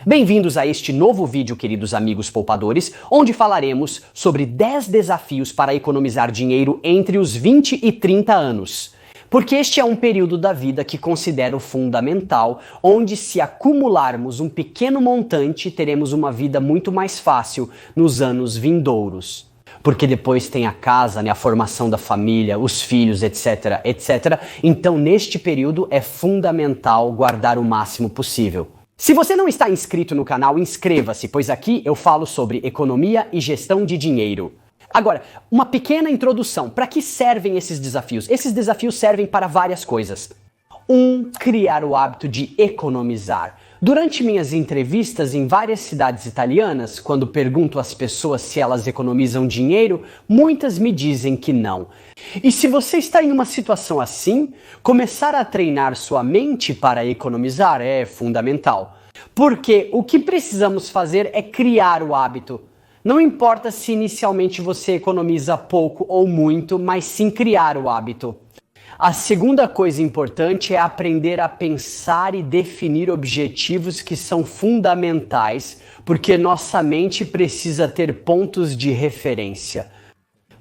Bem-vindos a este novo vídeo, queridos amigos poupadores, onde falaremos sobre 10 desafios para economizar dinheiro entre os 20 e 30 anos. Porque este é um período da vida que considero fundamental, onde se acumularmos um pequeno montante, teremos uma vida muito mais fácil nos anos vindouros. Porque depois tem a casa, a formação da família, os filhos, etc, etc. Então, neste período é fundamental guardar o máximo possível. Se você não está inscrito no canal, inscreva-se, pois aqui eu falo sobre economia e gestão de dinheiro. Agora, uma pequena introdução. Para que servem esses desafios? Esses desafios servem para várias coisas. Criar o hábito de economizar. Durante minhas entrevistas em várias cidades italianas, quando pergunto às pessoas se elas economizam dinheiro, muitas me dizem que não. E se você está em uma situação assim, começar a treinar sua mente para economizar é fundamental. Porque o que precisamos fazer é criar o hábito. Não importa se inicialmente você economiza pouco ou muito, mas sim criar o hábito. A segunda coisa importante é aprender a pensar e definir objetivos que são fundamentais, porque nossa mente precisa ter pontos de referência.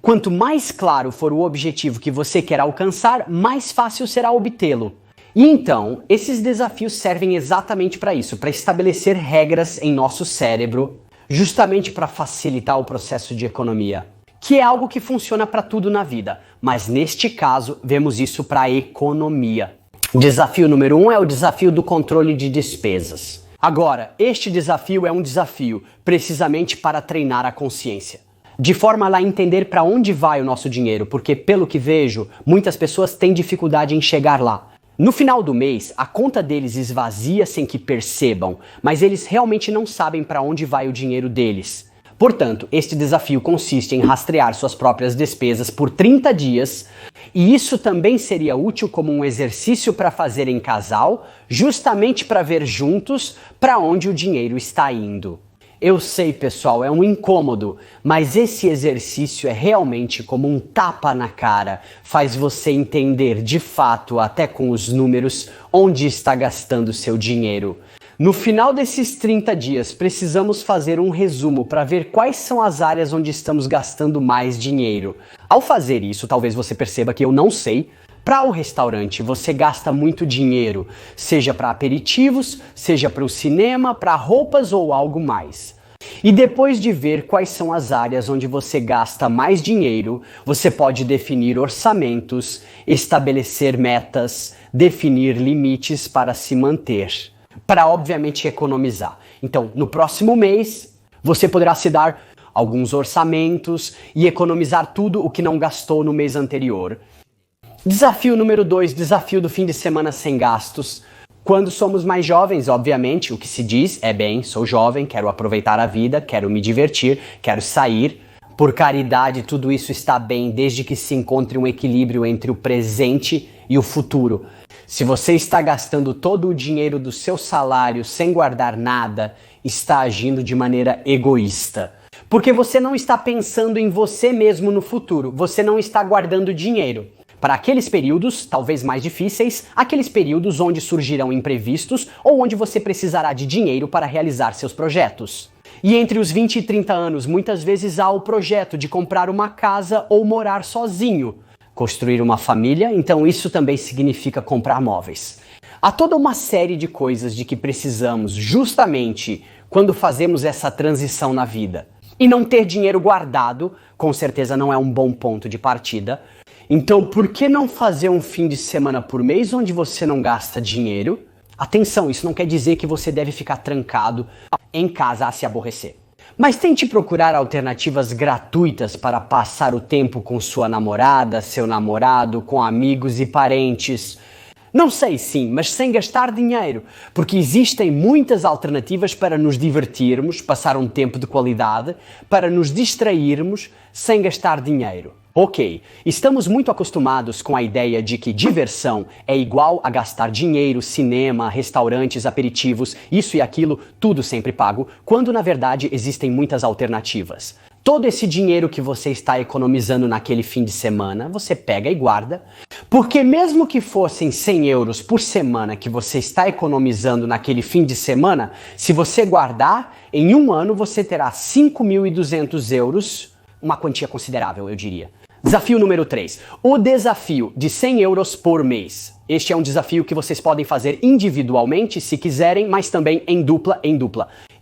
Quanto mais claro for o objetivo que você quer alcançar, mais fácil será obtê-lo. E então, esses desafios servem exatamente para isso, para estabelecer regras em nosso cérebro, justamente para facilitar o processo de economia. Que é algo que funciona para tudo na vida, mas neste caso vemos isso para a economia. Desafio número 1 é o desafio do controle de despesas. Agora, este desafio é um desafio precisamente para treinar a consciência. De forma a entender para onde vai o nosso dinheiro, porque pelo que vejo, muitas pessoas têm dificuldade em chegar lá. No final do mês, a conta deles esvazia sem que percebam, mas eles realmente não sabem para onde vai o dinheiro deles. Portanto, este desafio consiste em rastrear suas próprias despesas por 30 dias, e isso também seria útil como um exercício para fazer em casal, justamente para ver juntos para onde o dinheiro está indo. Eu sei, pessoal, é um incômodo, mas esse exercício é realmente como um tapa na cara, faz você entender de fato, até com os números, onde está gastando seu dinheiro. No final desses 30 dias, precisamos fazer um resumo para ver quais são as áreas onde estamos gastando mais dinheiro. Ao fazer isso, talvez você perceba que eu não sei. Para o restaurante, você gasta muito dinheiro, seja para aperitivos, seja para o cinema, para roupas ou algo mais. E depois de ver quais são as áreas onde você gasta mais dinheiro, você pode definir orçamentos, estabelecer metas, definir limites para se manter. Para obviamente economizar. Então, no próximo mês, você poderá se dar alguns orçamentos e economizar tudo o que não gastou no mês anterior. Desafio número 2, desafio do fim de semana sem gastos. Quando somos mais jovens, obviamente, o que se diz é bem, sou jovem, quero aproveitar a vida, quero me divertir, quero sair. Por caridade, tudo isso está bem desde que se encontre um equilíbrio entre o presente e o futuro. Se você está gastando todo o dinheiro do seu salário sem guardar nada, está agindo de maneira egoísta. Porque você não está pensando em você mesmo no futuro, você não está guardando dinheiro. Para aqueles períodos, talvez mais difíceis, aqueles períodos onde surgirão imprevistos ou onde você precisará de dinheiro para realizar seus projetos. E entre os 20 e 30 anos, muitas vezes há o projeto de comprar uma casa ou morar sozinho. Construir uma família, então isso também significa comprar móveis. Há toda uma série de coisas de que precisamos justamente quando fazemos essa transição na vida. E não ter dinheiro guardado, com certeza não é um bom ponto de partida. Então, por que não fazer um fim de semana por mês onde você não gasta dinheiro? Atenção, isso não quer dizer que você deve ficar trancado em casa a se aborrecer. Mas tente procurar alternativas gratuitas para passar o tempo com sua namorada, seu namorado, com amigos e parentes. Não sei sim, mas sem gastar dinheiro, porque existem muitas alternativas para nos divertirmos, passar um tempo de qualidade, para nos distrairmos sem gastar dinheiro. Ok, estamos muito acostumados com a ideia de que diversão é igual a gastar dinheiro, cinema, restaurantes, aperitivos, isso e aquilo, tudo sempre pago, quando na verdade existem muitas alternativas. todo esse dinheiro que você está economizando naquele fim de semana, você pega e guarda, porque mesmo que fossem 100 euros por semana que você está economizando naquele fim de semana, se você guardar, em um ano você terá 5.200 euros, uma quantia considerável, eu diria. Desafio número 3. O desafio de 100 euros por mês. Este é um desafio que vocês podem fazer individualmente, se quiserem, mas também em dupla.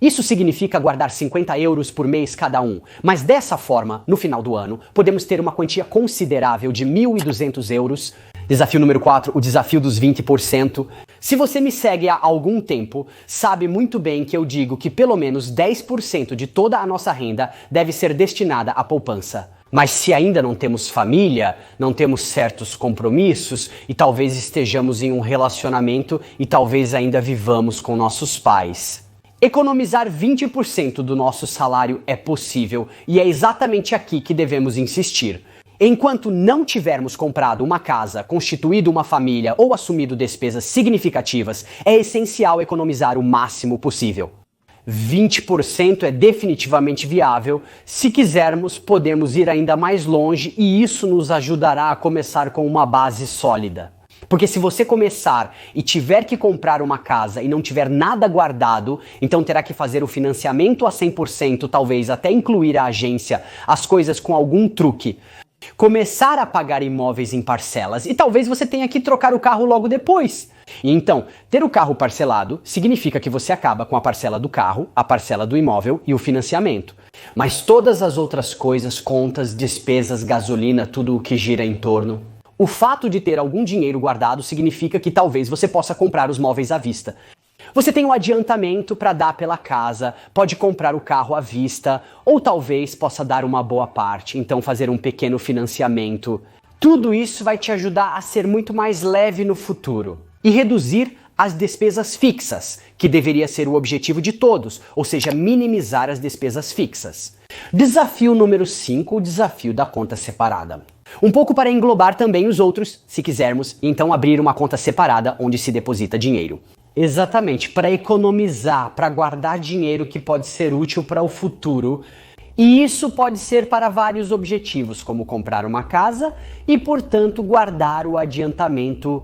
Isso significa guardar 50 euros por mês cada um. Mas dessa forma, no final do ano, podemos ter uma quantia considerável de 1.200 euros. Desafio número 4, o desafio dos 20%. Se você me segue há algum tempo, sabe muito bem que eu digo que pelo menos 10% de toda a nossa renda deve ser destinada à poupança. Mas se ainda não temos família, não temos certos compromissos e talvez estejamos em um relacionamento e talvez ainda vivamos com nossos pais. Economizar 20% do nosso salário é possível e é exatamente aqui que devemos insistir. Enquanto não tivermos comprado uma casa, constituído uma família ou assumido despesas significativas, é essencial economizar o máximo possível. 20% é definitivamente viável. Se quisermos, podemos ir ainda mais longe e isso nos ajudará a começar com uma base sólida. Porque se você começar e tiver que comprar uma casa e não tiver nada guardado, então terá que fazer o financiamento a 100%, talvez até incluir a agência, as coisas com algum truque. Começar a pagar imóveis em parcelas e talvez você tenha que trocar o carro logo depois. E então, ter o carro parcelado significa que você acaba com a parcela do carro, a parcela do imóvel e o financiamento. Mas todas as outras coisas, contas, despesas, gasolina, tudo o que gira em torno. O fato de ter algum dinheiro guardado significa que talvez você possa comprar os móveis à vista. Você tem um adiantamento para dar pela casa, pode comprar o carro à vista, ou talvez possa dar uma boa parte, então fazer um pequeno financiamento. Tudo isso vai te ajudar a ser muito mais leve no futuro e reduzir as despesas fixas, que deveria ser o objetivo de todos, ou seja, minimizar as despesas fixas. Desafio número 5, o desafio da conta separada. Um pouco para englobar também os outros, se quisermos, e então abrir uma conta separada onde se deposita dinheiro. Exatamente, para economizar, para guardar dinheiro que pode ser útil para o futuro. E isso pode ser para vários objetivos, como comprar uma casa e, portanto, guardar o adiantamento,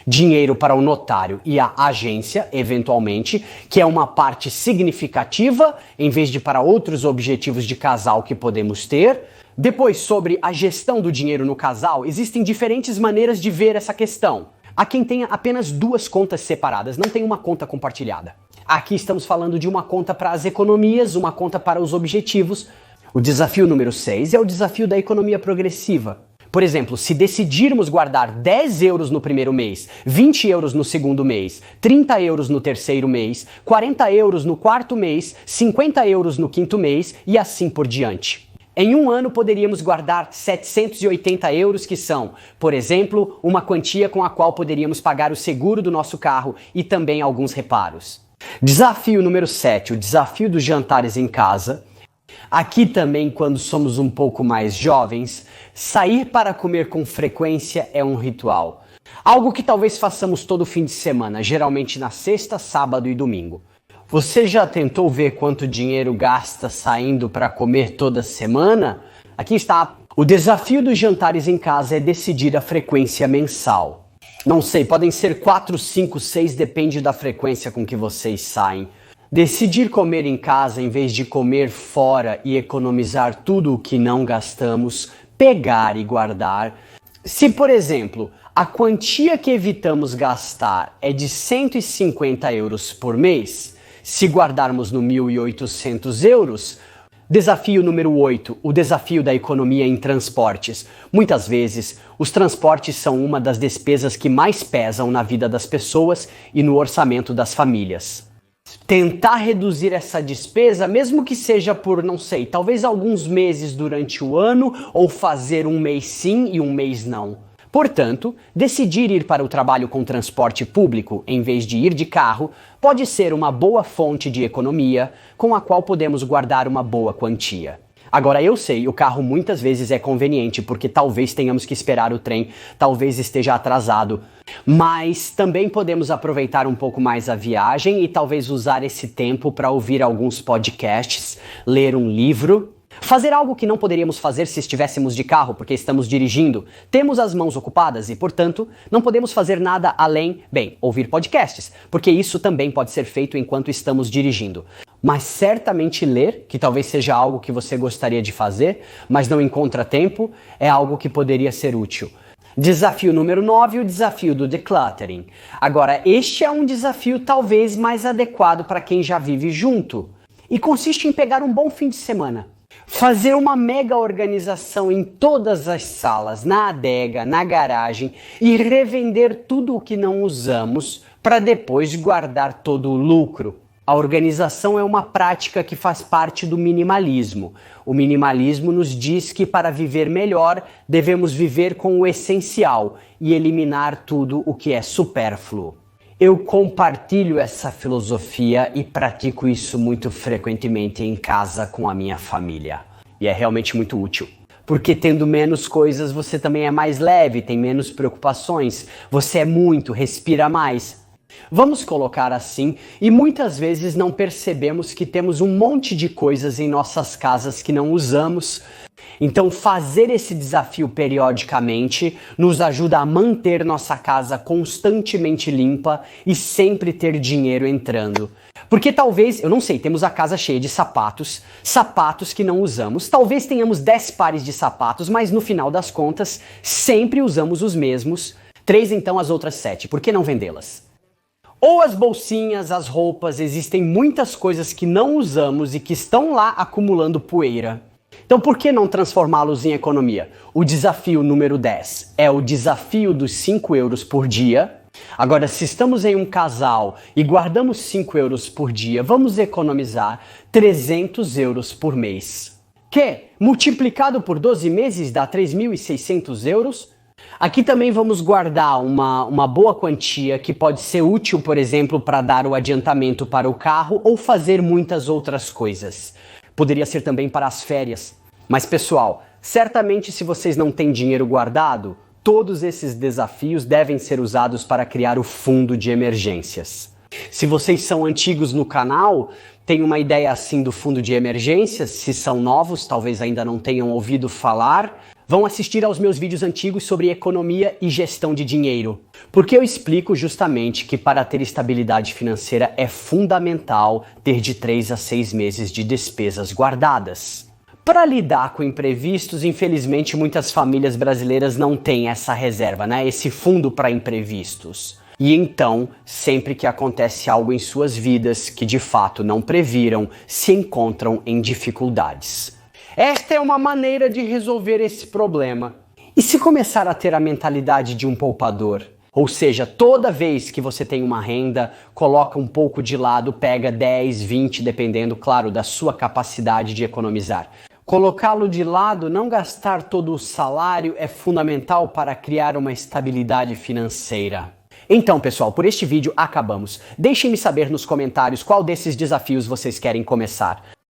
dinheiro para o notário e a agência, eventualmente, que é uma parte significativa, em vez de para outros objetivos de casal que podemos ter. Depois, sobre a gestão do dinheiro no casal, existem diferentes maneiras de ver essa questão. Há quem tenha apenas 2 contas separadas, não tem uma conta compartilhada. Aqui estamos falando de uma conta para as economias, uma conta para os objetivos. O desafio número 6 é o desafio da economia progressiva. Por exemplo, se decidirmos guardar 10 euros no primeiro mês, 20 euros no segundo mês, 30 euros no terceiro mês, 40 euros no quarto mês, 50 euros no quinto mês e assim por diante. Em um ano poderíamos guardar 780 euros, que são, por exemplo, uma quantia com a qual poderíamos pagar o seguro do nosso carro e também alguns reparos. Desafio número 7, o desafio dos jantares em casa. Aqui também, quando somos um pouco mais jovens, sair para comer com frequência é um ritual. Algo que talvez façamos todo fim de semana, geralmente na sexta, sábado e domingo. Você já tentou ver quanto dinheiro gasta saindo para comer toda semana? Aqui está. O desafio dos jantares em casa é decidir a frequência mensal. Não sei, podem ser 4, 5, 6, depende da frequência com que vocês saem. Decidir comer em casa em vez de comer fora e economizar tudo o que não gastamos, pegar e guardar. Se, por exemplo, a quantia que evitamos gastar é de 150 euros por mês, se guardarmos no 1.800 euros, desafio número 8, o desafio da economia em transportes. Muitas vezes, os transportes são uma das despesas que mais pesam na vida das pessoas e no orçamento das famílias. Tentar reduzir essa despesa, mesmo que seja por, não sei, talvez alguns meses durante o ano, ou fazer um mês sim e um mês não. Portanto, decidir ir para o trabalho com transporte público em vez de ir de carro pode ser uma boa fonte de economia com a qual podemos guardar uma boa quantia. Agora eu sei, o carro muitas vezes é conveniente porque talvez tenhamos que esperar o trem, talvez esteja atrasado, mas também podemos aproveitar um pouco mais a viagem e talvez usar esse tempo para ouvir alguns podcasts, ler um livro. Fazer algo que não poderíamos fazer se estivéssemos de carro porque estamos dirigindo. Temos as mãos ocupadas e, portanto, não podemos fazer nada além, bem, ouvir podcasts, porque isso também pode ser feito enquanto estamos dirigindo. Mas certamente ler, que talvez seja algo que você gostaria de fazer, mas não encontra tempo, é algo que poderia ser útil. Desafio número 9, o desafio do decluttering. Agora, este é um desafio talvez mais adequado para quem já vive junto. E consiste em pegar um bom fim de semana. Fazer uma mega organização em todas as salas, na adega, na garagem e revender tudo o que não usamos para depois guardar todo o lucro. A organização é uma prática que faz parte do minimalismo. O minimalismo nos diz que para viver melhor, devemos viver com o essencial e eliminar tudo o que é supérfluo. Eu compartilho essa filosofia e pratico isso muito frequentemente em casa com a minha família. E é realmente muito útil. Porque tendo menos coisas, você também é mais leve, tem menos preocupações, você é muito, respira mais. Vamos colocar assim, e muitas vezes não percebemos que temos um monte de coisas em nossas casas que não usamos. Então fazer esse desafio periodicamente nos ajuda a manter nossa casa constantemente limpa e sempre ter dinheiro entrando. Porque talvez, eu não sei, temos a casa cheia de sapatos que não usamos. Talvez tenhamos 10 pares de sapatos, mas no final das contas sempre usamos os mesmos. 3 então as outras 7, por que não vendê-las? Ou as bolsinhas, as roupas, existem muitas coisas que não usamos e que estão lá acumulando poeira. Então por que não transformá-los em economia? O desafio número 10 é o desafio dos 5 euros por dia. Agora, se estamos em um casal e guardamos 5 euros por dia, vamos economizar 300 euros por mês. Que, multiplicado por 12 meses, dá 3.600 euros. Aqui também vamos guardar uma boa quantia que pode ser útil, por exemplo, para dar o adiantamento para o carro ou fazer muitas outras coisas. Poderia ser também para as férias. Mas pessoal, certamente se vocês não têm dinheiro guardado, todos esses desafios devem ser usados para criar o fundo de emergências. Se vocês são antigos no canal, tem uma ideia assim do fundo de emergências. Se são novos, talvez ainda não tenham ouvido falar, vão assistir aos meus vídeos antigos sobre economia e gestão de dinheiro. Porque eu explico justamente que para ter estabilidade financeira é fundamental ter de 3 a 6 meses de despesas guardadas. Para lidar com imprevistos, infelizmente muitas famílias brasileiras não têm essa reserva, né? Esse fundo para imprevistos. E então, sempre que acontece algo em suas vidas que de fato não previram, se encontram em dificuldades. Esta é uma maneira de resolver esse problema. E se começar a ter a mentalidade de um poupador? Ou seja, toda vez que você tem uma renda, coloca um pouco de lado, pega 10, 20, dependendo, claro, da sua capacidade de economizar. Colocá-lo de lado, não gastar todo o salário é fundamental para criar uma estabilidade financeira. Então, pessoal, por este vídeo acabamos. Deixem-me saber nos comentários qual desses desafios vocês querem começar.